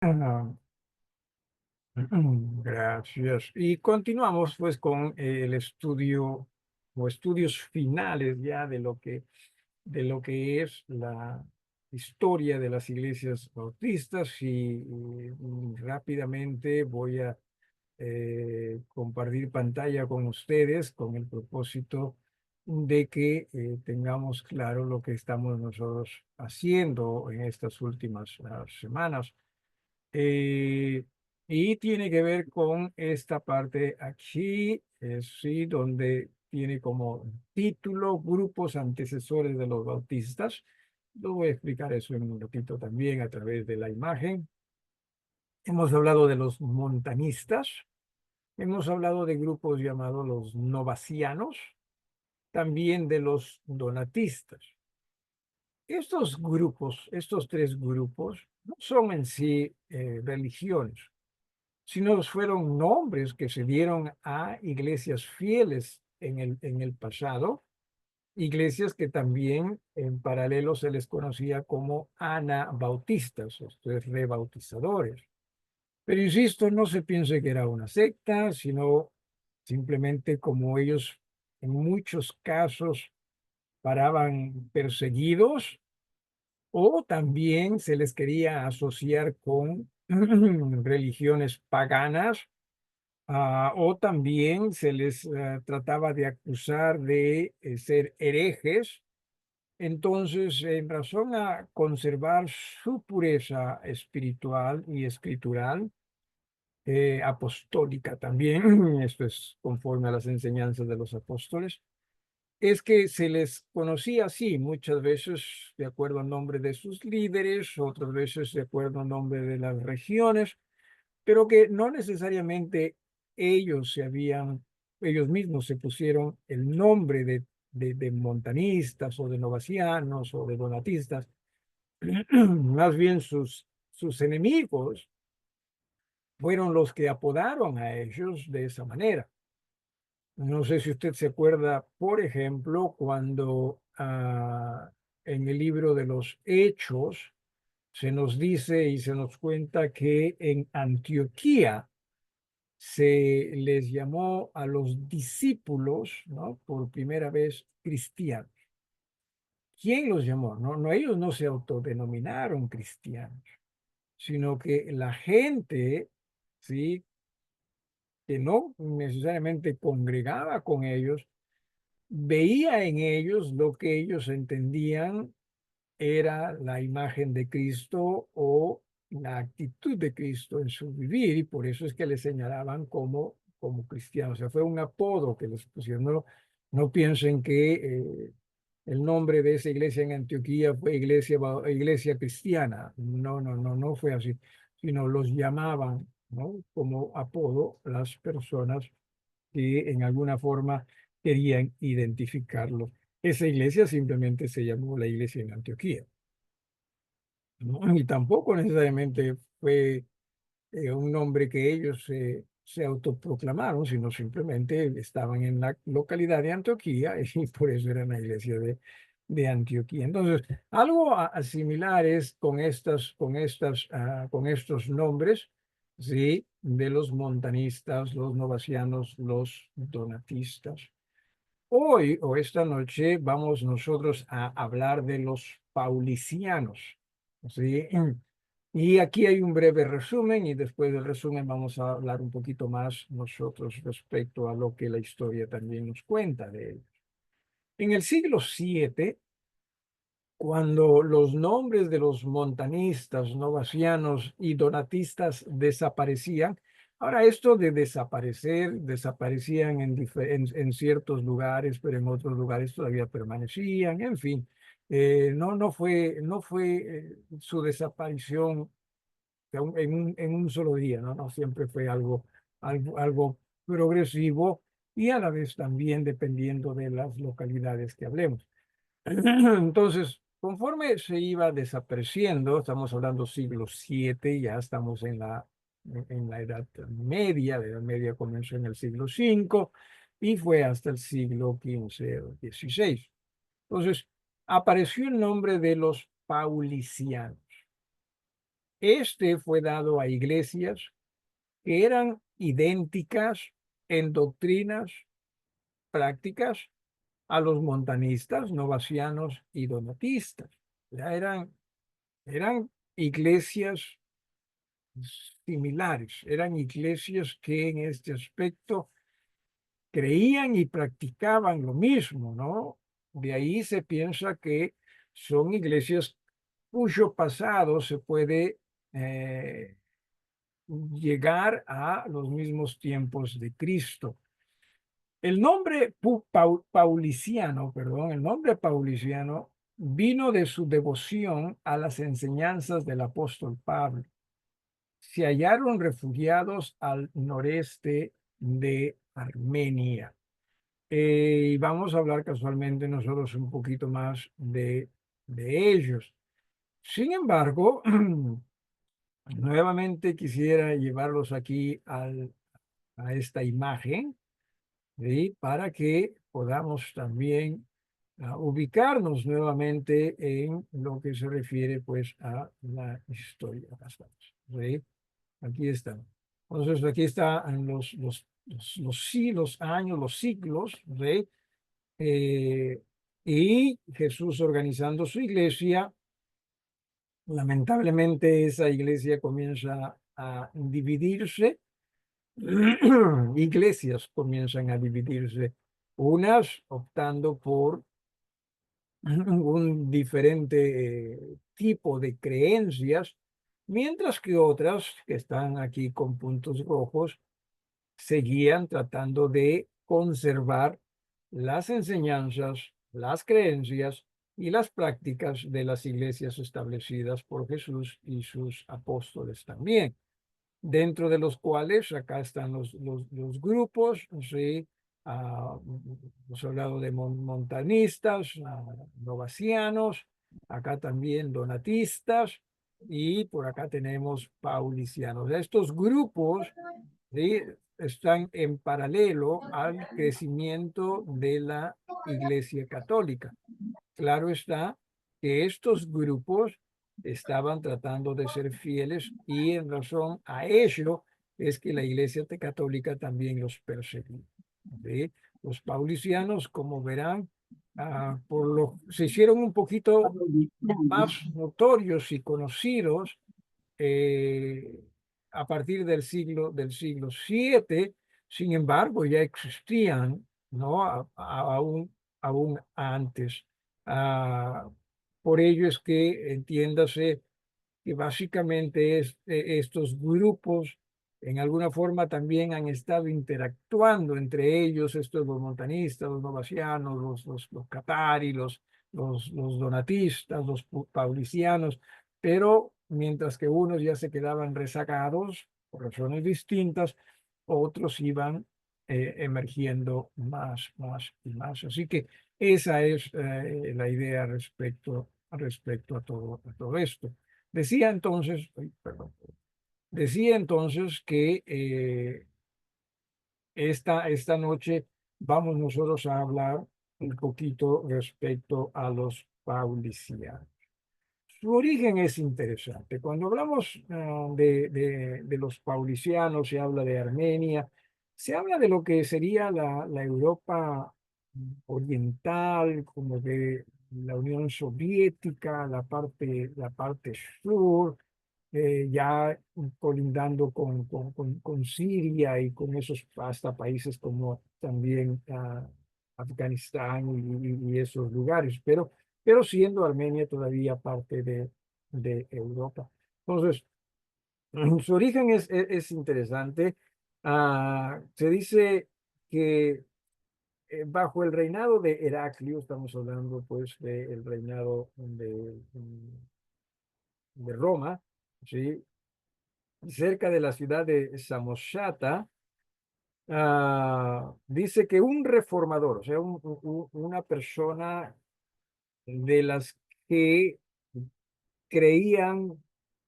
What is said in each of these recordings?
Ah, Gracias. Y continuamos pues con el estudio o estudios finales ya de lo que es la historia de las iglesias bautistas y rápidamente voy a compartir pantalla con ustedes con el propósito de que tengamos claro lo que estamos nosotros haciendo en estas últimas semanas. Eh, y tiene que ver con esta parte aquí, sí, donde tiene como título Grupos Antecesores de los Bautistas. Lo voy a explicar eso en un ratito también a través de la imagen. Hemos hablado de los montanistas, hemos hablado de grupos llamados los novacianos, también de los donatistas. Estos grupos, estos tres grupos, no son en sí religiones, sino fueron nombres que se dieron a iglesias fieles en el pasado, iglesias que también en paralelo se les conocía como anabautistas, esto es, rebautizadores. Pero insisto, no se piense que era una secta, sino simplemente como ellos en muchos casos paraban perseguidos o también se les quería asociar con religiones paganas. O también se les trataba de acusar de ser herejes. Entonces, en razón a conservar su pureza espiritual y escritural, apostólica también, esto es conforme a las enseñanzas de los apóstoles, es que se les conocía así, muchas veces de acuerdo al nombre de sus líderes, otras veces de acuerdo al nombre de las regiones, pero que no necesariamente ellos mismos se pusieron el nombre de montanistas o de novacianos o de donatistas, más bien sus enemigos fueron los que apodaron a ellos de esa manera. No sé si usted se acuerda, por ejemplo, cuando en el libro de los Hechos se nos dice y se nos cuenta que en Antioquía se les llamó a los discípulos, ¿no? Por primera vez cristianos. ¿Quién los llamó? No, no, ellos no se autodenominaron cristianos, sino que la gente, ¿sí? Que no necesariamente congregaba con ellos, veía en ellos lo que ellos entendían era la imagen de Cristo o la actitud de Cristo en su vivir, y por eso es que le señalaban como cristianos. O sea, fue un apodo que les pusieron. No, no piensen que el nombre de esa iglesia en Antioquía fue iglesia cristiana. No, no, no, no fue así, sino los llamaban, ¿no? Como apodo las personas que en alguna forma querían identificarlo. Esa iglesia simplemente se llamó la iglesia en Antioquía, ¿no? Y tampoco necesariamente fue un nombre que ellos se autoproclamaron, sino simplemente estaban en la localidad de Antioquía y por eso era la iglesia de Antioquía. Entonces, algo similar es con estos nombres, ¿sí? De los montanistas, los novacianos, los donatistas. Hoy o esta noche vamos nosotros a hablar de los paulicianos, ¿sí? Y aquí hay un breve resumen y después del resumen vamos a hablar un poquito más nosotros respecto a lo que la historia también nos cuenta de él. En el siglo VII, cuando los nombres de los montanistas, novacianos y donatistas desaparecían, ahora esto de desaparecer, desaparecían en ciertos lugares, pero en otros lugares todavía permanecían, en fin, no fue su desaparición en un solo día, ¿no? No siempre fue algo progresivo y a la vez también dependiendo de las localidades que hablemos. Entonces, conforme se iba desapareciendo, estamos hablando siglo VII, ya estamos en la Edad Media. La Edad Media comenzó en el siglo V y fue hasta el siglo XV o XVI. Entonces, apareció el nombre de los paulicianos. Este fue dado a iglesias que eran idénticas en doctrinas, prácticas, a los montanistas, novacianos y donatistas. Ya eran iglesias similares, eran iglesias que en este aspecto creían y practicaban lo mismo, ¿no? De ahí se piensa que son iglesias cuyo pasado se puede llegar a los mismos tiempos de Cristo. El nombre pauliciano, perdón, el nombre pauliciano vino de su devoción a las enseñanzas del apóstol Pablo. Se hallaron refugiados al noreste de Armenia. Y vamos a hablar casualmente nosotros un poquito más de ellos. Sin embargo, nuevamente quisiera llevarlos aquí a esta imagen, ¿sí? Para que podamos también ubicarnos nuevamente en lo que se refiere pues a la historia. ¿Sí? Aquí están. Entonces, aquí están los años, los siglos, ¿sí? Eh, y Jesús organizando su iglesia. Lamentablemente esa iglesia comienza a dividirse. Iglesias comienzan a dividirse, unas optando por un diferente tipo de creencias, mientras que otras que están aquí con puntos rojos seguían tratando de conservar las enseñanzas, las creencias y las prácticas de las iglesias establecidas por Jesús y sus apóstoles también, dentro de los cuales acá están los grupos, ¿sí? Hemos hablado de montanistas, novacianos, acá también donatistas y por acá tenemos paulicianos. Estos grupos, ¿sí? Están en paralelo al crecimiento de la Iglesia Católica. Claro está que estos grupos estaban tratando de ser fieles y en razón a ello es que la Iglesia Católica también los perseguía. ¿Sí? Los paulicianos, como verán, se hicieron un poquito más notorios y conocidos eh, a partir del siglo VII. Sin embargo, ya existían, ¿no? Aún antes. Ah, por ello es que entiéndase que básicamente estos grupos en alguna forma también han estado interactuando entre ellos, estos los montanistas, los novacianos, los catari, los donatistas, los paulicianos, pero mientras que unos ya se quedaban rezagados por razones distintas, otros iban emergiendo más y más. Así que esa es la idea respecto a todo esto. Decía entonces, ay, perdón, decía entonces que esta noche vamos nosotros a hablar un poquito respecto a los paulicianos. Su origen es interesante. Cuando hablamos de los paulicianos, se habla de Armenia, se habla de lo que sería la Europa oriental, como de la Unión Soviética, la parte sur, ya colindando con Siria y con esos hasta países como también Afganistán y esos lugares, pero siendo Armenia todavía parte de Europa. Entonces, su origen es interesante. Se dice que bajo el reinado de Heraclio, estamos hablando pues del reinado de Roma, ¿sí? Cerca de la ciudad de Samosata, dice que un reformador, o sea, una persona de las que creían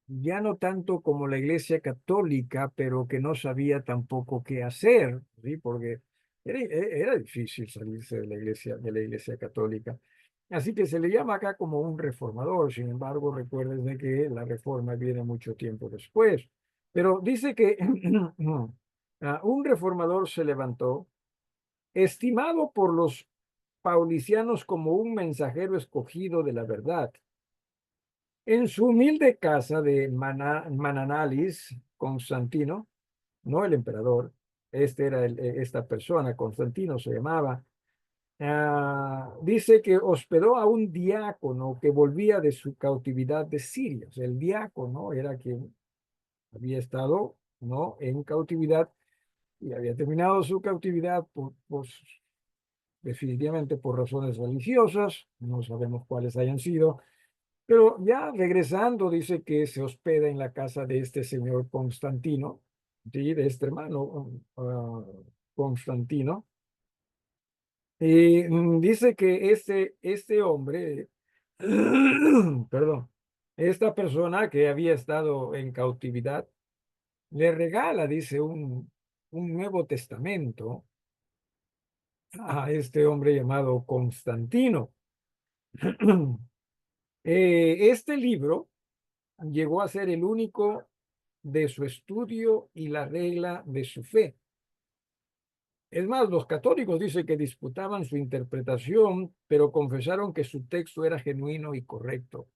ya no tanto como la Iglesia Católica, pero que no sabía tampoco qué hacer, ¿sí? Porque era difícil salirse de la Iglesia Católica. Así que se le llama acá como un reformador. Sin embargo, recuerden de que la reforma viene mucho tiempo después. Pero dice que un reformador se levantó, estimado por los paulicianos como un mensajero escogido de la verdad. En su humilde casa de Mananalis, Constantino, no el emperador, este era esta persona, Constantino se llamaba, dice que hospedó a un diácono que volvía de su cautividad de Siria. O sea, el diácono era quien había estado, ¿no?, en cautividad y había terminado su cautividad definitivamente por razones religiosas, no sabemos cuáles hayan sido, pero ya regresando dice que se hospeda en la casa de este señor Constantino, ¿sí?, de este hermano Constantino. Y dice que este hombre, perdón, esta persona que había estado en cautividad, le regala, dice, un Nuevo Testamento a este hombre llamado Constantino. Este libro llegó a ser el único de su estudio y la regla de su fe. Es más, los católicos dicen que disputaban su interpretación, pero confesaron que su texto era genuino y correcto.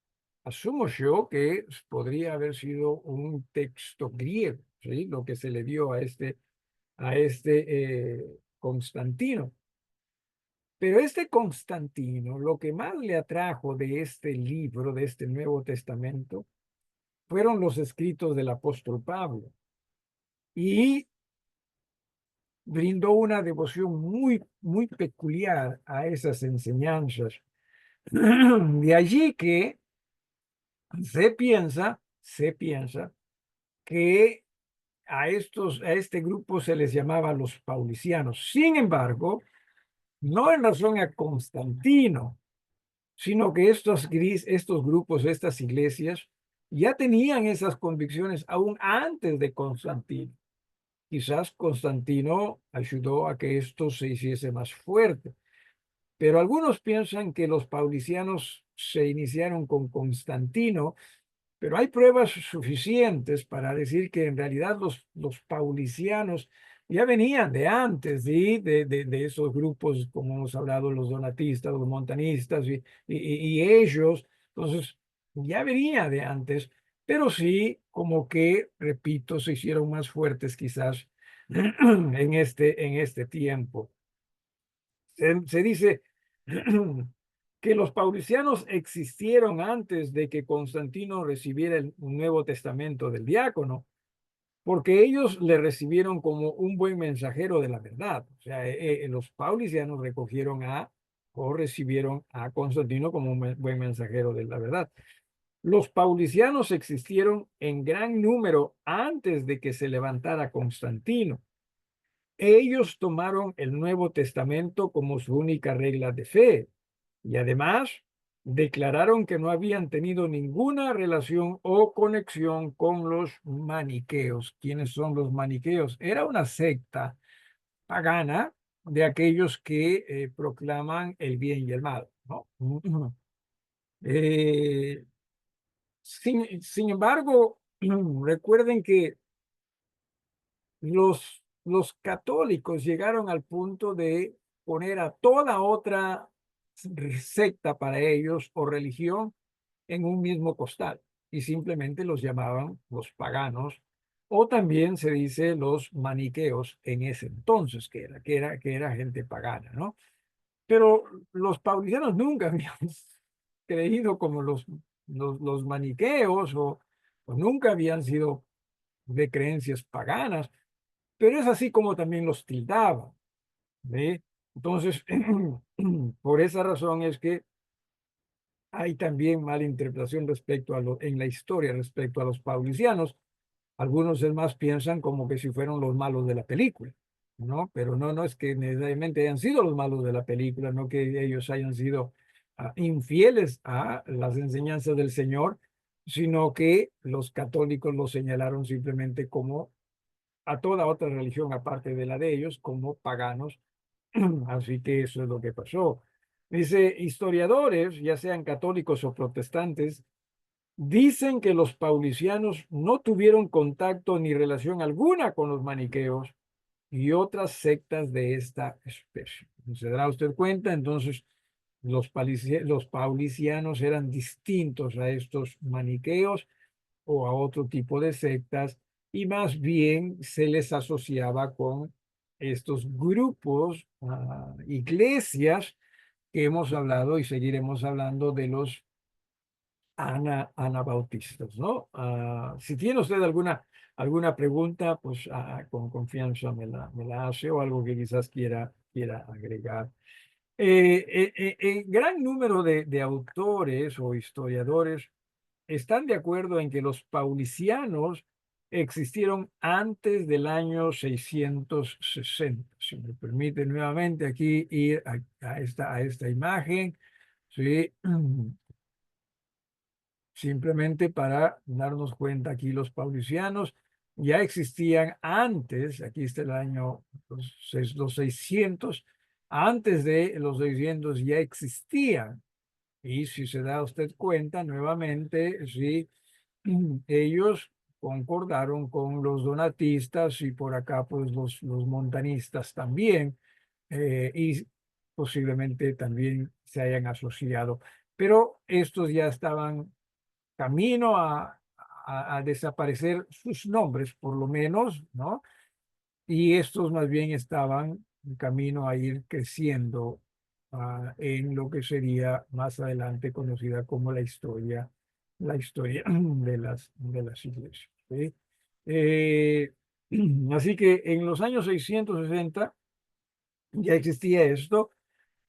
Asumo yo que podría haber sido un texto griego, ¿sí?, lo que se le dio a este Constantino. Pero este Constantino, lo que más le atrajo de este libro, de este Nuevo Testamento, fueron los escritos del apóstol Pablo. Y brindó una devoción muy, muy peculiar a esas enseñanzas. De allí que se piensa que a este grupo se les llamaba los paulicianos. Sin embargo, no en razón a Constantino, sino que estos grupos, estas iglesias, ya tenían esas convicciones aún antes de Constantino. Quizás Constantino ayudó a que esto se hiciese más fuerte, pero algunos piensan que los paulicianos se iniciaron con Constantino, pero hay pruebas suficientes para decir que en realidad los paulicianos ya venían de antes, ¿sí?, de esos grupos, como hemos hablado, los donatistas, los montanistas y ellos. Entonces, ya venía de antes, pero sí, como que, repito, se hicieron más fuertes quizás en este tiempo. Se dice que los paulicianos existieron antes de que Constantino recibiera el Nuevo Testamento del diácono, porque ellos le recibieron como un buen mensajero de la verdad. O sea, los paulicianos recibieron a Constantino como un buen mensajero de la verdad. Los paulicianos existieron en gran número antes de que se levantara Constantino. Ellos tomaron el Nuevo Testamento como su única regla de fe y además declararon que no habían tenido ninguna relación o conexión con los maniqueos. ¿Quiénes son los maniqueos? Era una secta pagana de aquellos que proclaman el bien y el mal, ¿no? Eh, sin embargo, recuerden que los católicos llegaron al punto de poner a toda otra secta para ellos o religión en un mismo costal y simplemente los llamaban los paganos o también se dice los maniqueos en ese entonces, que era gente pagana, ¿no? Pero los paulianos nunca habían creído como los maniqueos o nunca habían sido de creencias paganas, pero es así como también los tildaban, ¿ve? Entonces, por esa razón es que hay también mala interpretación en la historia respecto a los paulicianos. Algunos es más piensan como que si fueron los malos de la película, ¿no? Pero no es que necesariamente hayan sido los malos de la película, no que ellos hayan sido infieles a las enseñanzas del Señor, sino que los católicos los señalaron simplemente como a toda otra religión aparte de la de ellos como paganos. Así que eso es lo que pasó. Dice, historiadores, ya sean católicos o protestantes, dicen que los paulicianos no tuvieron contacto ni relación alguna con los maniqueos y otras sectas de esta especie. ¿Se dará usted cuenta? Entonces, los paulicianos eran distintos a estos maniqueos o a otro tipo de sectas y más bien se les asociaba con estos grupos, iglesias que hemos hablado y seguiremos hablando de los anabautistas, ¿no? Si tiene usted alguna pregunta, pues con confianza me la hace o algo que quizás quiera agregar. Gran número de autores o historiadores están de acuerdo en que los paulicianos existieron antes del año 660. Si me permite nuevamente aquí ir a esta imagen, ¿sí? Simplemente para darnos cuenta aquí los paulicianos ya existían antes, aquí está el año los 600, antes de los 600 ya existían. Y si se da usted cuenta nuevamente, sí, ellos concordaron con los donatistas y por acá pues los montanistas también, y posiblemente también se hayan asociado. Pero estos ya estaban camino a desaparecer sus nombres, por lo menos, ¿no? Y estos más bien estaban en camino a ir creciendo en lo que sería más adelante conocida como la historia de las iglesias. ¿Sí? Eh, Así que en los años 660 ya existía esto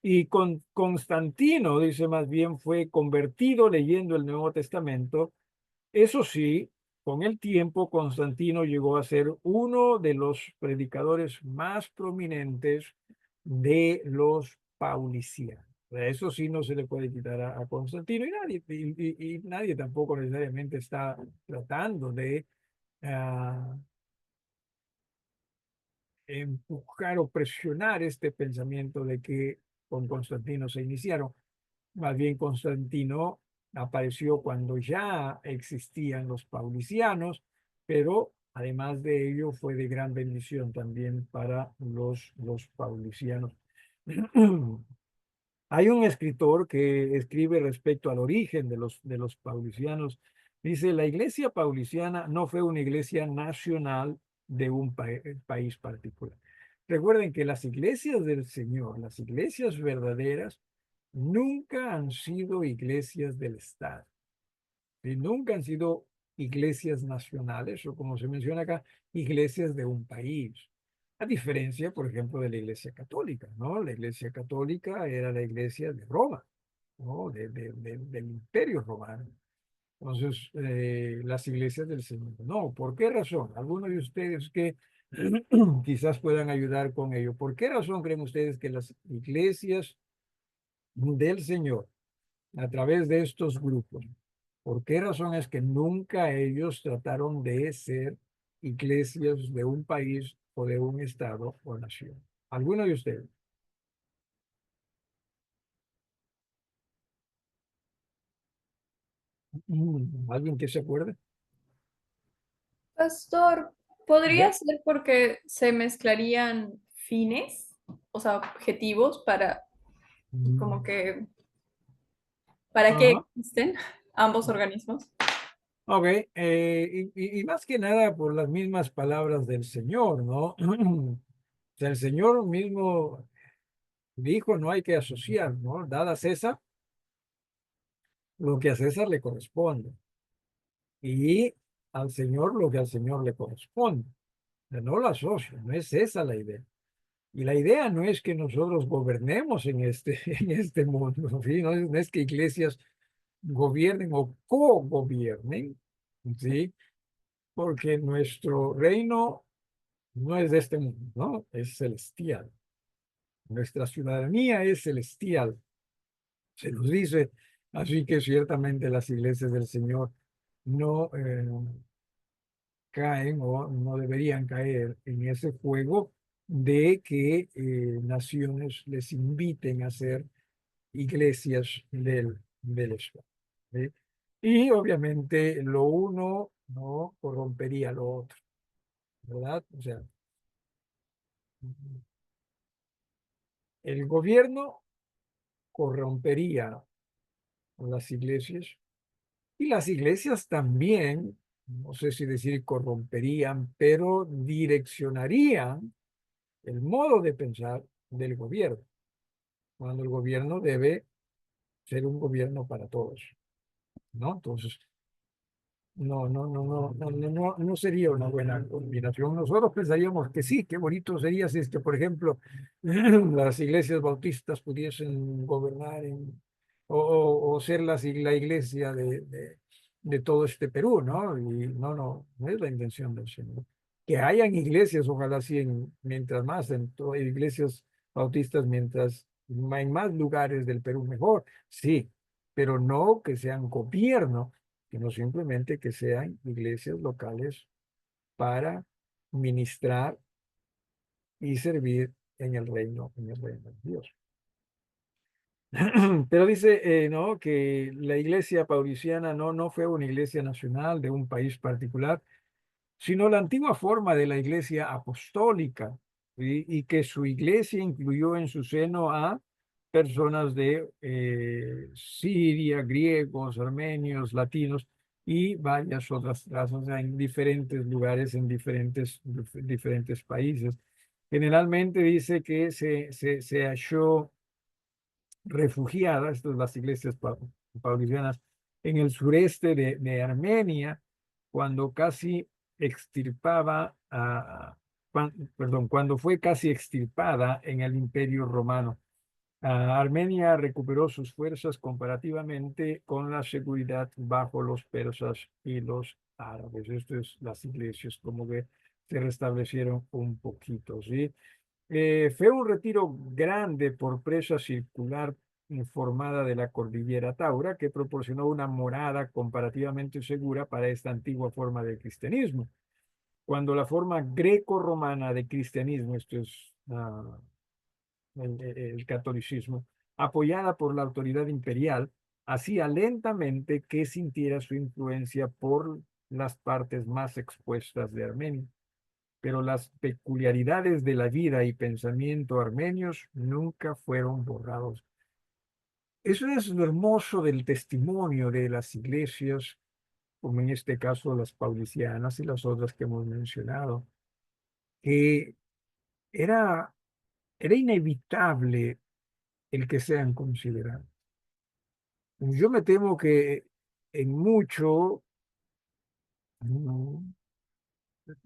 y Constantino, dice más bien, fue convertido leyendo el Nuevo Testamento. Eso sí, con el tiempo, Constantino llegó a ser uno de los predicadores más prominentes de los paulicianos. Eso sí no se le puede quitar a Constantino y nadie tampoco necesariamente está tratando de ah, empujar o presionar este pensamiento de que con Constantino se iniciaron. Más bien Constantino apareció cuando ya existían los paulicianos, pero además de ello fue de gran bendición también para los paulicianos. Hay un escritor que escribe respecto al origen de los paulicianos. Dice, la iglesia pauliciana no fue una iglesia nacional de un país particular. Recuerden que las iglesias del Señor, las iglesias verdaderas, nunca han sido iglesias del Estado y nunca han sido iglesias nacionales o como se menciona acá, iglesias de un país. A diferencia, por ejemplo, de la iglesia católica, ¿no? La iglesia católica era la iglesia de Roma, ¿no? Del imperio romano. Entonces, las iglesias del Señor. No, ¿por qué razón? Algunos de ustedes que quizás puedan ayudar con ello. ¿Por qué razón creen ustedes que las iglesias del Señor a través de estos grupos? ¿Por qué razón es que nunca ellos trataron de ser iglesias de un país o de un estado o nación? ¿Alguno de ustedes? ¿Alguien que se acuerde? Pastor, ¿podría ¿Ya? ser porque se mezclarían fines, o sea, objetivos como Mm, que, para qué Ajá. existen ambos organismos? Ok, y más que nada por las mismas palabras del Señor, ¿no? O sea, el Señor mismo dijo, no hay que asociar, ¿no? Dada a César lo que a César le corresponde y al Señor lo que al Señor le corresponde. O sea, no lo asocio, no es esa la idea. Y la idea no es que nosotros gobernemos en este, en este mundo, ¿sí? No es que iglesias gobiernen o co-gobiernen, ¿sí? Porque nuestro reino no es de este mundo, ¿no? Es celestial. Nuestra ciudadanía es celestial, se nos dice. Así que ciertamente las iglesias del Señor no caen o no deberían caer en ese juego de que naciones les inviten a ser iglesias del Islam. ¿Sí? Y obviamente lo uno no corrompería lo otro, ¿verdad? O sea, el gobierno corrompería las iglesias y las iglesias también, no sé si decir corromperían, pero direccionarían el modo de pensar del gobierno, cuando el gobierno debe ser un gobierno para todos, ¿no? Entonces, no sería una buena combinación. Nosotros pensaríamos que sí, qué bonito sería si es que, por ejemplo, las iglesias bautistas pudiesen gobernar o ser la iglesia de todo este Perú, ¿no? Y no es la intención del Señor. Que hayan iglesias, ojalá sí, mientras más, iglesias bautistas, mientras en más lugares del Perú mejor, sí, pero no que sean gobierno, sino simplemente que sean iglesias locales para ministrar y servir en el reino de Dios. Pero dice, ¿no? Que la iglesia pauliciana no fue una iglesia nacional de un país particular, sino la antigua forma de la iglesia apostólica, ¿sí? Y que su iglesia incluyó en su seno a personas de Siria, griegos, armenios, latinos y varias otras razas en diferentes lugares, en diferentes países. Generalmente dice que se halló refugiadas, estas las iglesias paulicianas, en el sureste de Armenia, cuando casi extirpaba perdón, cuando fue casi extirpada en el Imperio Romano. Armenia recuperó sus fuerzas comparativamente con la seguridad bajo los persas y los árabes. Esto es las iglesias como que se restablecieron un poquito, ¿sí? Fue un retiro grande por presa circular formada de la cordillera Taura que proporcionó una morada comparativamente segura para esta antigua forma de cristianismo. Cuando la forma greco-romana de cristianismo, esto es el catolicismo, apoyada por la autoridad imperial, hacía lentamente que sintiera su influencia por las partes más expuestas de Armenia, pero las peculiaridades de la vida y pensamiento armenios nunca fueron borrados. Eso es lo hermoso del testimonio de las iglesias, como en este caso las paulicianas y las otras que hemos mencionado, que era, era inevitable el que sean considerados. Yo me temo que en mucho mm,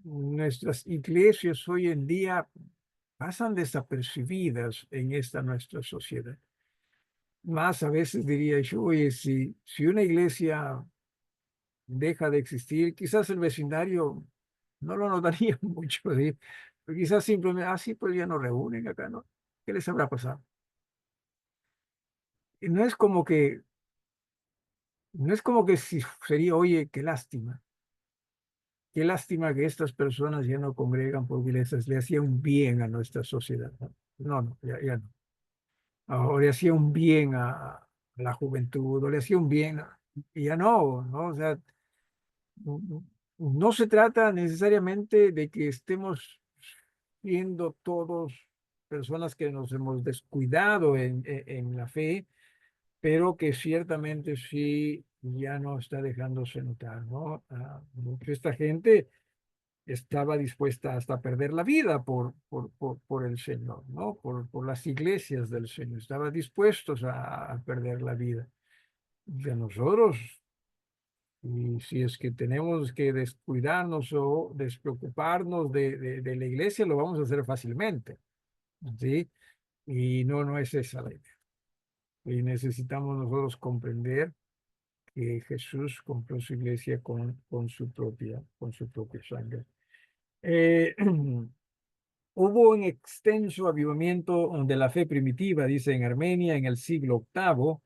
nuestras iglesias hoy en día pasan desapercibidas en esta nuestra sociedad. Más a veces diría yo, oye, si una iglesia deja de existir, quizás el vecindario no lo notaría mucho, ¿sí? Pero quizás simplemente, sí, pues ya no reúnen acá, ¿no? ¿Qué les habrá pasado? Y no es como que si sería, oye, qué lástima que estas personas ya no congregan porque le hacía un bien a nuestra sociedad. Ya no. O le hacía un bien a la juventud, o le hacía un bien, y ya no, o sea, no, no se trata necesariamente de que estemos siendo todos personas que nos hemos descuidado en la fe, pero que ciertamente sí ya no está dejándose notar, ¿no? Esta gente estaba dispuesta hasta a perder la vida por el Señor, ¿no? Por las iglesias del Señor. Estaba dispuestos a perder la vida. De nosotros, y si es que tenemos que descuidarnos o despreocuparnos de la iglesia, lo vamos a hacer fácilmente, ¿sí? Y no es esa la idea. Y necesitamos nosotros comprender que Jesús compró su iglesia con su propia sangre. Eh, Hubo un extenso avivamiento de la fe primitiva, dice en Armenia, en el siglo VIII,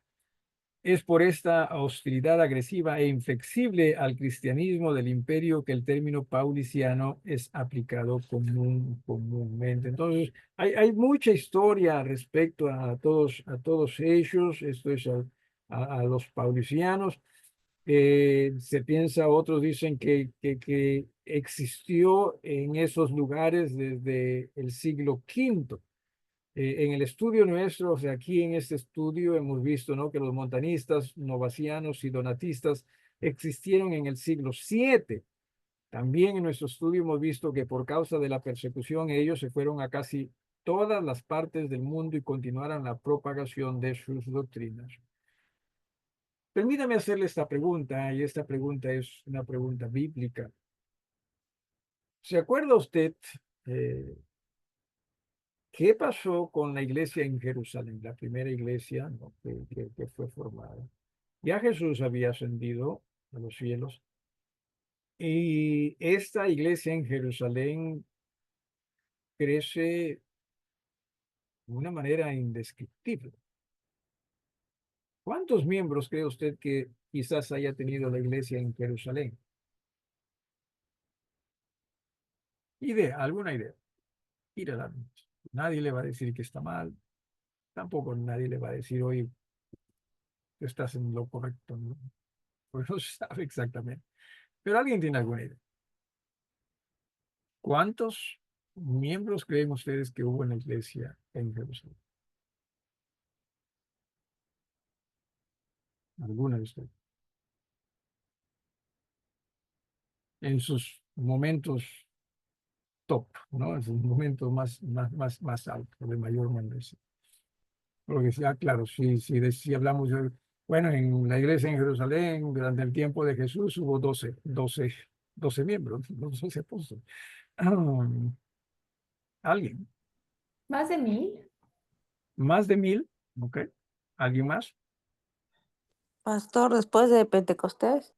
Es por esta hostilidad agresiva e inflexible al cristianismo del imperio que el término pauliciano es aplicado comúnmente. Entonces, hay mucha historia respecto a todos ellos, esto es a los paulicianos. Se piensa, otros dicen que existió en esos lugares desde el siglo V. En el estudio nuestro, o sea, aquí en este estudio hemos visto, ¿no?, que los montanistas, novacianos y donatistas existieron en el siglo VII. También en nuestro estudio hemos visto que por causa de la persecución ellos se fueron a casi todas las partes del mundo y continuaron la propagación de sus doctrinas. Permítame hacerle esta pregunta, y esta pregunta es una pregunta bíblica. ¿Se acuerda usted eh, qué pasó con la iglesia en Jerusalén, la primera iglesia, ¿no?, que fue formada? Ya Jesús había ascendido a los cielos y esta iglesia en Jerusalén crece de una manera indescriptible. ¿Cuántos miembros cree usted que quizás haya tenido la iglesia en Jerusalén? Idea, alguna idea. Tírala. Nadie le va a decir que está mal. Tampoco nadie le va a decir, oye, tú estás en lo correcto, ¿no? Porque no se sabe exactamente. Pero alguien tiene alguna idea. ¿Cuántos miembros creen ustedes que hubo en la iglesia en Jerusalén? Alguna de ustedes. En sus momentos top, ¿no? En sus momentos más altos, de mayor membresía. Porque ya, claro, si hablamos de, bueno, en la iglesia en Jerusalén, durante el tiempo de Jesús, hubo 12 miembros, los 12 apóstoles. Ah, ¿alguien? ¿Más de 1000? ¿Más de 1000? ¿Ok? ¿Alguien más? Pastor, después de Pentecostés,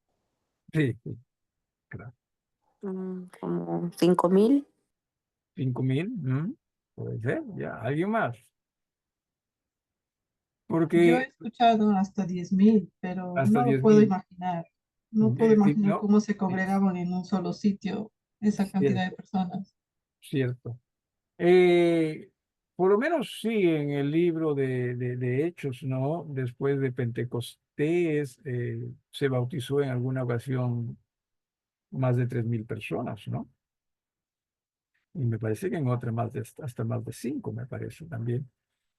Sí, sí, claro. como 5,000. 5000, puede ser, ya, alguien más. Yo he Porque escuchado hasta 10.000, pero hasta no lo diez puedo mil, imaginar. No puedo imaginar no, cómo se es congregaban en un solo sitio esa cantidad cierto, de personas. cierto. Eh, por lo menos sí, en el libro de Hechos, ¿no? Después de Pentecostés, se bautizó en alguna ocasión más de 3000 personas, ¿no? Y me parece que en otra hasta más de 5, me parece también.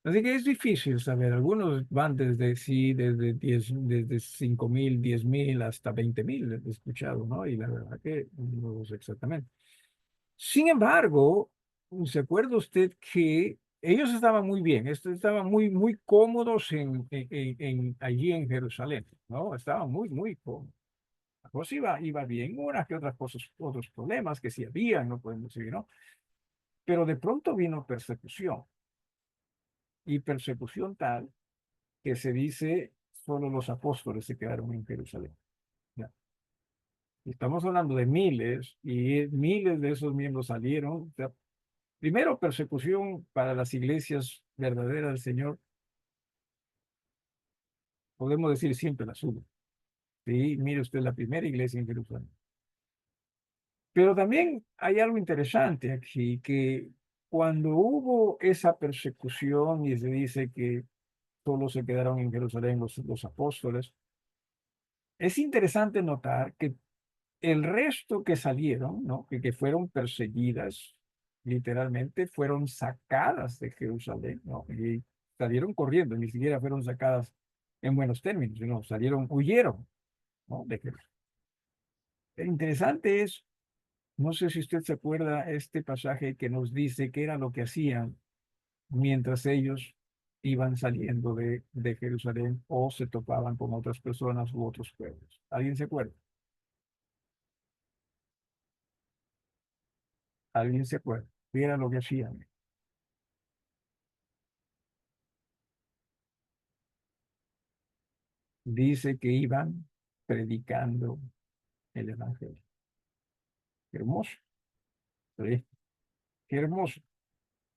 Así que es difícil saber. Algunos van desde 10, desde 5000, 10.000 hasta 20.000, he escuchado, ¿no? Y la verdad que no lo sé exactamente. Sin embargo, ¿se acuerda usted que ellos estaban muy bien? Estaban muy cómodos allí en Jerusalén, ¿no? Estaban muy cómodos. La cosa iba bien, unas que otras cosas, otros problemas que sí había, no podemos decir, ¿no? Pero de pronto vino persecución, y persecución tal que se dice solo los apóstoles se quedaron en Jerusalén. Ya. Estamos hablando de miles, y miles de esos miembros salieron. O sea, primero, persecución para las iglesias verdaderas del Señor, podemos decir siempre la suya. Sí, mire usted la primera iglesia en Jerusalén. Pero también hay algo interesante aquí, que cuando hubo esa persecución y se dice que solo se quedaron en Jerusalén los apóstoles, es interesante notar que el resto que salieron, ¿no?, que fueron perseguidas, literalmente fueron sacadas de Jerusalén, ¿no? Y salieron corriendo, ni siquiera fueron sacadas en buenos términos, sino huyeron, ¿no?, de Jerusalén. Lo interesante es, no sé si usted se acuerda este pasaje que nos dice qué era lo que hacían mientras ellos iban saliendo de Jerusalén o se topaban con otras personas u otros pueblos. ¿Alguien se acuerda? ¿Alguien se acuerda? ¿Qué era lo que hacían? Dice que iban predicando el evangelio. Qué hermoso, ¿sí? Qué hermoso.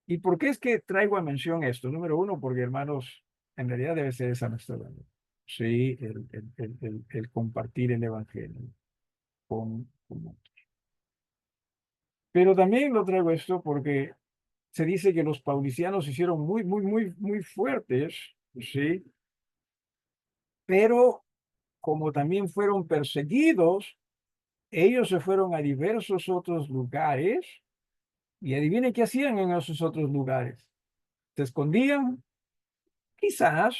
¿Y por qué es que traigo a mención esto? Número uno, porque hermanos, en realidad debe ser esa nuestra labor. sí, el compartir el evangelio con otros. Pero también lo traigo esto porque se dice que los paulicianos se hicieron muy fuertes, sí, pero como también fueron perseguidos, ellos se fueron a diversos otros lugares y adivinen qué hacían en esos otros lugares. Se escondían, quizás,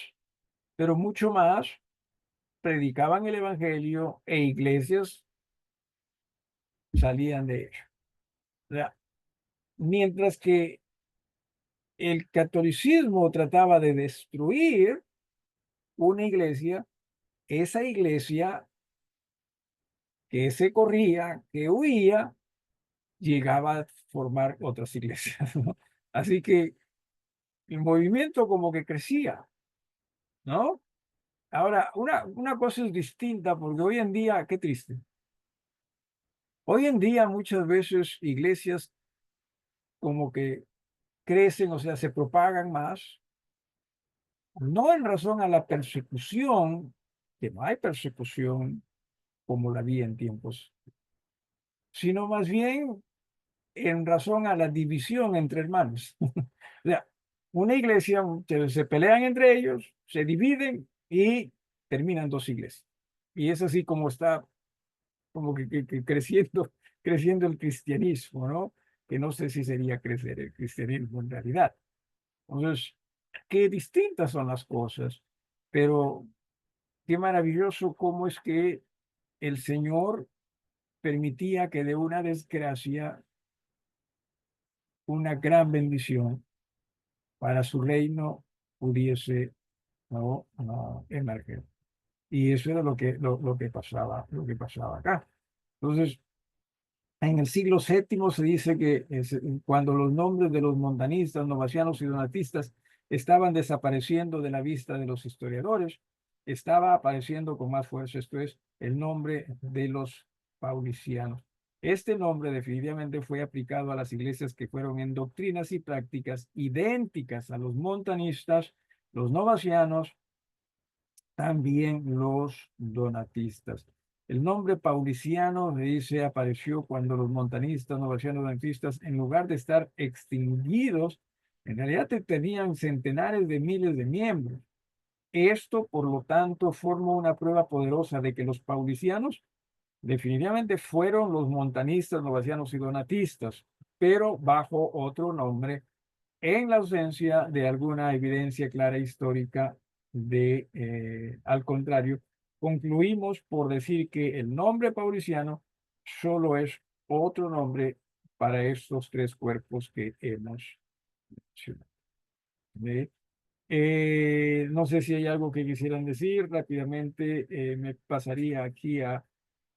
pero mucho más, predicaban el evangelio e iglesias salían de ello. O sea, mientras que el catolicismo trataba de destruir una iglesia, esa iglesia que se corría, que huía, llegaba a formar otras iglesias, ¿no? Así que el movimiento como que crecía, ¿no? Ahora, una cosa es distinta porque hoy en día, qué triste, hoy en día muchas veces iglesias como que crecen, o sea, se propagan más, no en razón a la persecución, que no hay persecución como la había en tiempos, sino más bien en razón a la división entre hermanos. O sea, una iglesia, se pelean entre ellos, se dividen y terminan dos iglesias. Y es así como está, como que creciendo, creciendo el cristianismo, ¿no? Que no sé si sería crecer el cristianismo en realidad. Entonces, qué distintas son las cosas, pero qué maravilloso cómo es que el Señor permitía que de una desgracia una gran bendición para su reino pudiese, ¿no? Emerger. Y eso era lo que pasaba acá. Entonces, en el siglo séptimo se dice que cuando los nombres de los montanistas, novacianos y donatistas estaban desapareciendo de la vista de los historiadores, estaba apareciendo con más fuerza, esto es, el nombre de los paulicianos. Este nombre definitivamente fue aplicado a las iglesias que fueron en doctrinas y prácticas idénticas a los montanistas, los novacianos, también los donatistas. El nombre pauliciano, se dice, apareció cuando los montanistas, novacianos, donatistas, en lugar de estar extinguidos, en realidad tenían centenares de miles de miembros. Esto, por lo tanto, forma una prueba poderosa de que los paulicianos definitivamente fueron los montanistas, novacianos y donatistas, pero bajo otro nombre, en la ausencia de alguna evidencia clara histórica al contrario, concluimos por decir que el nombre pauliciano solo es otro nombre para estos tres cuerpos que hemos mencionado. ¿Ve? No sé si hay algo que quisieran decir rápidamente. Me pasaría aquí a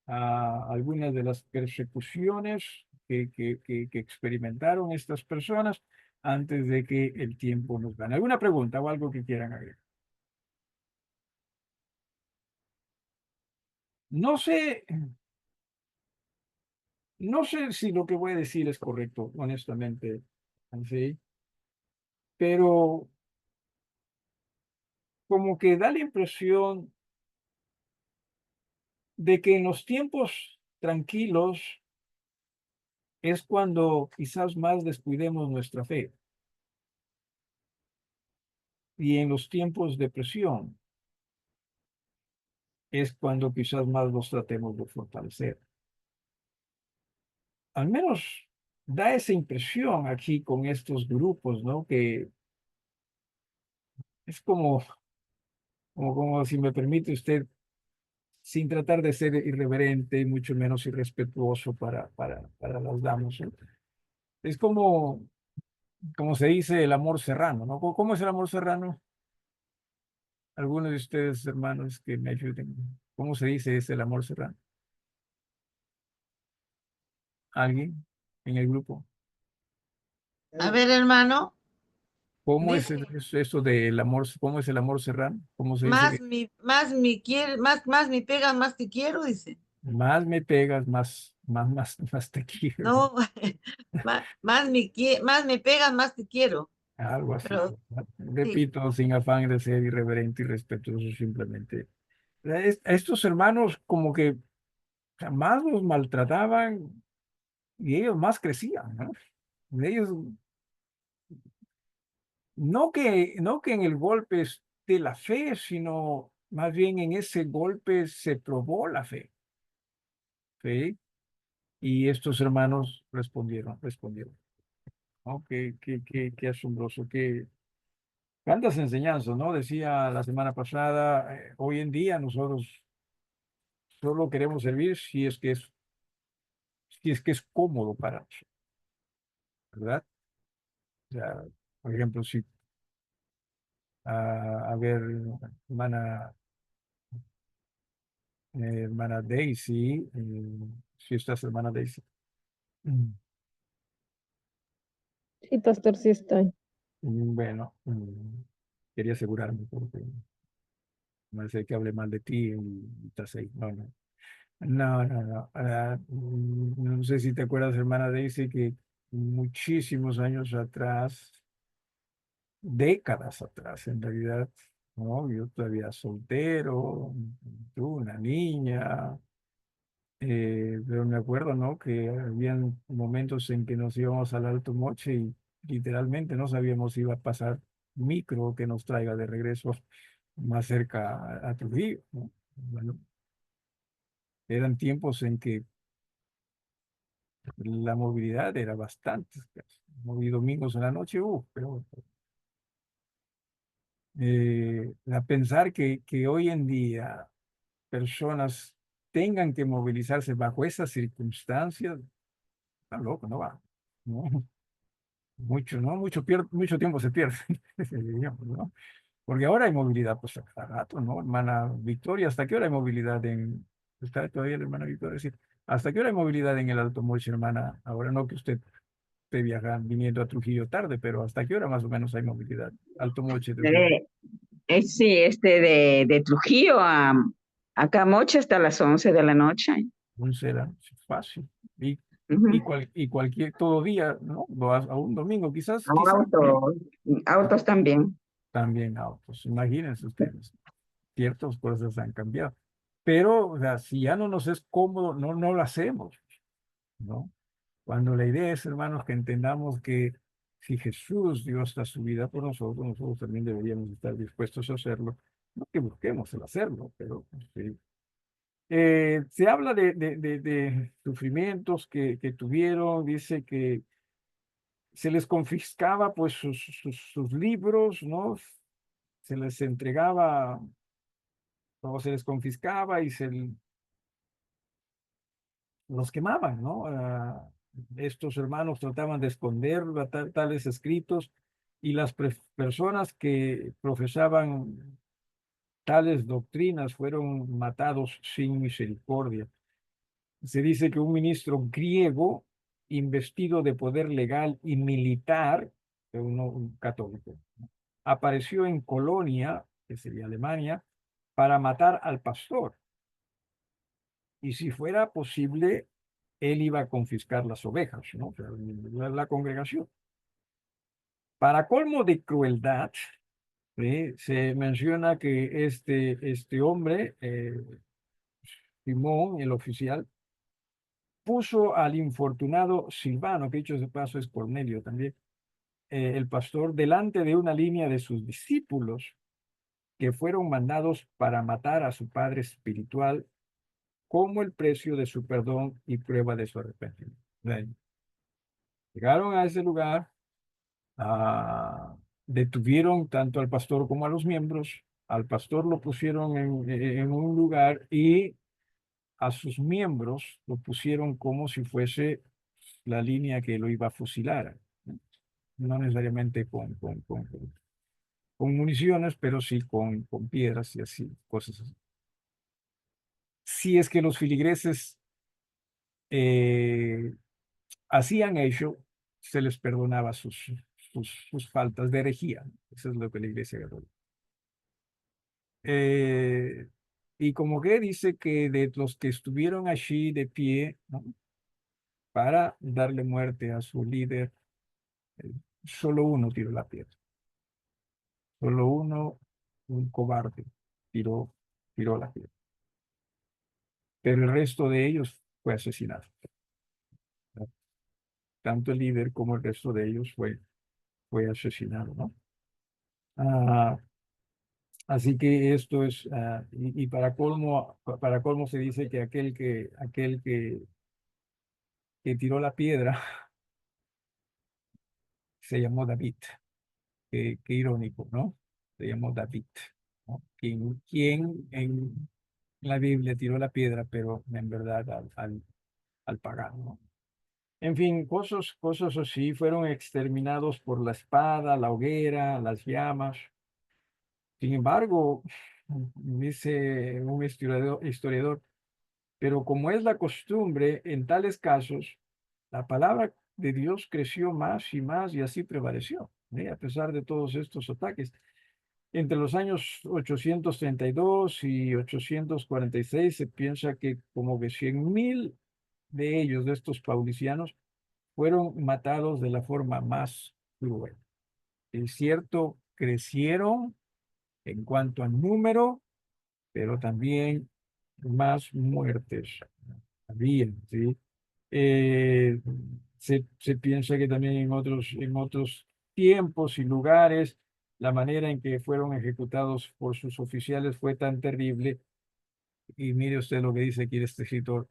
algunas de las persecuciones que experimentaron estas personas antes de que el tiempo nos gane. ¿Alguna pregunta o algo que quieran agregar? No sé, no sé si lo que voy a decir es correcto, honestamente, ¿sí? Pero como que da la impresión de que en los tiempos tranquilos es cuando quizás más descuidemos nuestra fe. Y en los tiempos de presión es cuando quizás más nos tratemos de fortalecer. Al menos da esa impresión aquí con estos grupos, ¿no? Que es como si me permite usted, sin tratar de ser irreverente y mucho menos irrespetuoso para las damas, ¿no? Es como se dice el amor serrano, ¿no? ¿Cómo es el amor serrano? Algunos de ustedes, hermanos, que me ayuden. ¿Cómo se dice es el amor serrano? ¿Alguien en el grupo? A ver, hermano, ¿Cómo es dice, eso del amor? ¿Cómo es el amor serrano? ¿Cómo se dice? más mi pega, más te quiero, dice. Más me pegas, más te quiero. No, más me pegas, más te quiero. algo así. Pero ¿Verdad? sí, Repito, sin afán de ser irreverente y respetuoso, simplemente. Estos hermanos como que o sea, más los maltrataban y ellos más crecían, ¿no? Ellos, no que en el golpe esté la fe, sino más bien en ese golpe se probó la fe, ¿sí? Y estos hermanos respondieron. ¿No? Qué asombroso, cuántas enseñanzas, ¿no? Decía la semana pasada, hoy en día nosotros solo queremos servir si es que es cómodo para nosotros, ¿verdad? O sea, por ejemplo, si, a ver, hermana, hermana Daisy, si estás, hermana Daisy. Mm, Sí, pastor, sí estoy. Bueno, quería asegurarme porque no sé que hable mal de ti y estás ahí. No, no. No, no, no. No sé si te acuerdas, hermana Daisy, que muchísimos años atrás, décadas atrás, en realidad, ¿no? Yo todavía soltero, tú una niña, pero me acuerdo, ¿no? Que habían momentos en que nos íbamos al Alto Moche y literalmente no sabíamos si iba a pasar micro que nos traiga de regreso más cerca a Trujillo, ¿no? Bueno, eran tiempos en que la movilidad era bastante escasa. Moví domingos en la noche, pero a pensar que hoy en día personas tengan que movilizarse bajo esas circunstancias, está loco, no va. ¿No? Mucho, ¿no? Mucho tiempo se pierde, digamos, ¿no? Porque ahora hay movilidad, pues a cada rato, ¿no? Hermana Victoria, ¿hasta qué hora hay movilidad está todavía la hermana Victoria? Sí. ¿Hasta qué hora hay movilidad en el Alto Moche, hermana? Ahora no que usted esté viajando, viniendo a Trujillo tarde, pero ¿hasta qué hora más o menos hay movilidad? Alto Moche, Trujillo. Sí, de Trujillo a Camocha hasta las 11 de la noche. Un será fácil. Y, y, Ujú. cual- y cualquier, todo día, ¿no? A un domingo, quizás Autos, autos también. también autos. Imagínense ustedes, ciertas cosas han cambiado. Pero, o sea, si ya no nos es cómodo, no lo hacemos, ¿no? Cuando la idea es, hermanos, que entendamos que si Jesús dio hasta su vida por nosotros también deberíamos estar dispuestos a hacerlo. No que busquemos el hacerlo, pero pues, sí. Se habla de sufrimientos que tuvieron, dice que se les confiscaba pues sus libros, ¿no? Se les entregaba o se les confiscaba y los quemaban, ¿no? Estos hermanos trataban de esconder tales escritos y las personas que profesaban tales doctrinas fueron matados sin misericordia. Se dice que un ministro griego investido de poder legal y militar, un católico, apareció en Colonia, que sería Alemania, para matar al pastor. Y si fuera posible, él iba a confiscar las ovejas, ¿no? O sea, la congregación. Para colmo de crueldad, se menciona que este hombre, Simón, el oficial, puso al infortunado Silvano, que dicho de paso es Cornelio también, el pastor, delante de una línea de sus discípulos que fueron mandados para matar a su padre espiritual como el precio de su perdón y prueba de su arrepentimiento. Llegaron a ese lugar, detuvieron tanto al pastor como a los miembros, al pastor lo pusieron en un lugar y a sus miembros lo pusieron como si fuese la línea que lo iba a fusilar, ¿no? No necesariamente con municiones, pero sí con piedras y así, cosas así. Si es que los filigreses eh, hacían ello, se les perdonaba sus faltas de herejía. Eso es lo que la Iglesia católica. Eh, y como que dice que de los que estuvieron allí de pie, ¿no? Para darle muerte a su líder, solo uno tiró la piedra. Solo uno, un cobarde, tiró la piedra. Pero el resto de ellos fue asesinado. Tanto el líder como el resto de ellos fue asesinado, ¿no? Ah, así que esto es, y para colmo se dice que aquel que tiró la piedra se llamó David. Qué irónico, ¿no? Se llamó David, ¿no? Quien en la Biblia tiró la piedra, pero en verdad al pagano, ¿no? En fin, cosas así fueron exterminados por la espada, la hoguera, las llamas. Sin embargo, dice un historiador, pero como es la costumbre en tales casos, la palabra de Dios creció más y más y así prevaleció, ¿eh? A pesar de todos estos ataques. Entre los años 832 y 846 se piensa que como que 100.000 de ellos, de estos paulicianos, fueron matados de la forma más cruel. Es cierto, crecieron en cuanto al número, pero también más muertes había, ¿sí? Eh, se piensa que también en otros tiempos y lugares, la manera en que fueron ejecutados por sus oficiales fue tan terrible, y mire usted lo que dice aquí este escritor,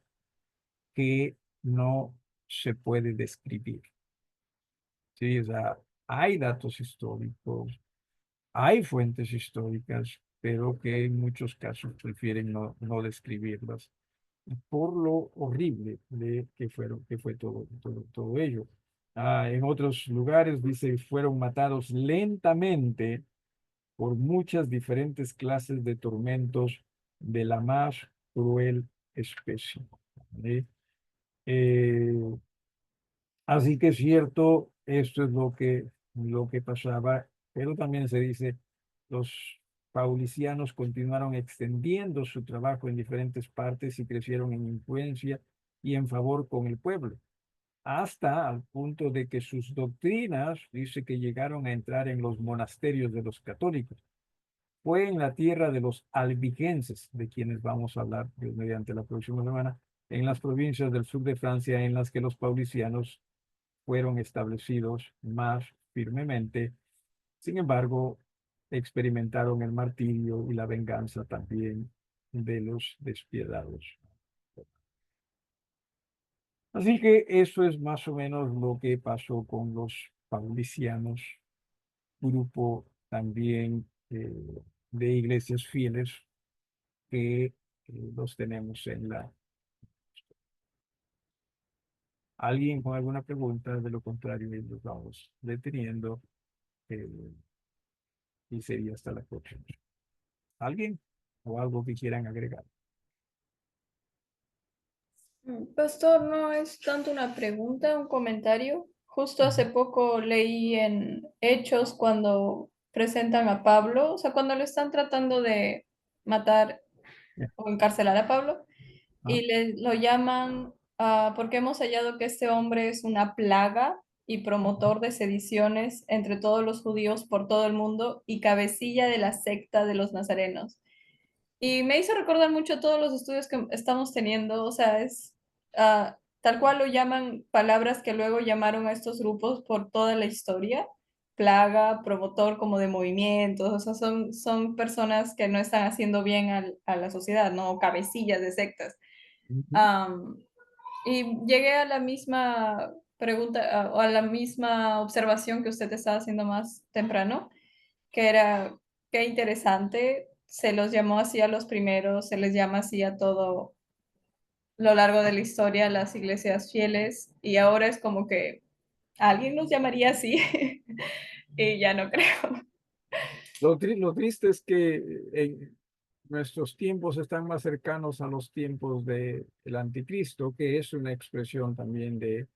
que no se puede describir. Sí, o sea, hay datos históricos, hay fuentes históricas, pero que en muchos casos prefieren no describirlas por lo horrible que fue todo ello. En otros lugares dice, fueron matados lentamente por muchas diferentes clases de tormentos de la más cruel especie. ¿Sí? Eh, Así que es cierto, esto es lo que pasaba, pero también se dice, los paulicianos continuaron extendiendo su trabajo en diferentes partes y crecieron en influencia y en favor con el pueblo, hasta al punto de que sus doctrinas, dice que llegaron a entrar en los monasterios de los católicos. Fue en la tierra de los albigenses, de quienes vamos a hablar Dios mediante la próxima semana, en las provincias del sur de Francia, en las que los paulicianos fueron establecidos más firmemente. Sin embargo, experimentaron el martirio y la venganza también de los despiadados. Así que eso es más o menos lo que pasó con los paulicianos, grupo también de iglesias fieles que los tenemos en la... ¿Alguien con alguna pregunta? De lo contrario, los vamos deteniendo. eh, y sería hasta la próxima. ¿Alguien o algo que quieran agregar? Pastor, no es tanto una pregunta, un comentario. Justo hace poco leí en Hechos cuando presentan a Pablo, o sea, cuando lo están tratando de matar Ya. o encarcelar a Pablo, Ah, y lo llaman, porque hemos hallado que este hombre es una plaga y promotor de sediciones entre todos los judíos por todo el mundo y cabecilla de la secta de los nazarenos. Y me hizo recordar mucho todos los estudios que estamos teniendo, o sea, es tal cual lo llaman palabras que luego llamaron a estos grupos por toda la historia, plaga, promotor como de movimientos, o sea, son personas que no están haciendo bien a la sociedad, ¿no? Cabecillas de sectas. ujú. Am, y llegué a la misma pregunta o a la misma observación que usted estaba haciendo más temprano, que era, qué interesante, se los llamó así a los primeros, se les llama así a todo lo largo de la historia, las iglesias fieles, y ahora es como que alguien nos llamaría así, y ya no creo. Lo triste es que nuestros tiempos están más cercanos a los tiempos del anticristo, que es una expresión también de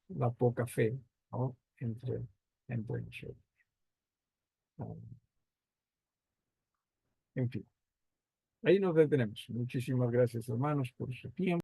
la poca fe, ¿no? Entre nosotros. Ah, En fin, ahí nos detenemos. Muchísimas gracias, hermanos, por su tiempo.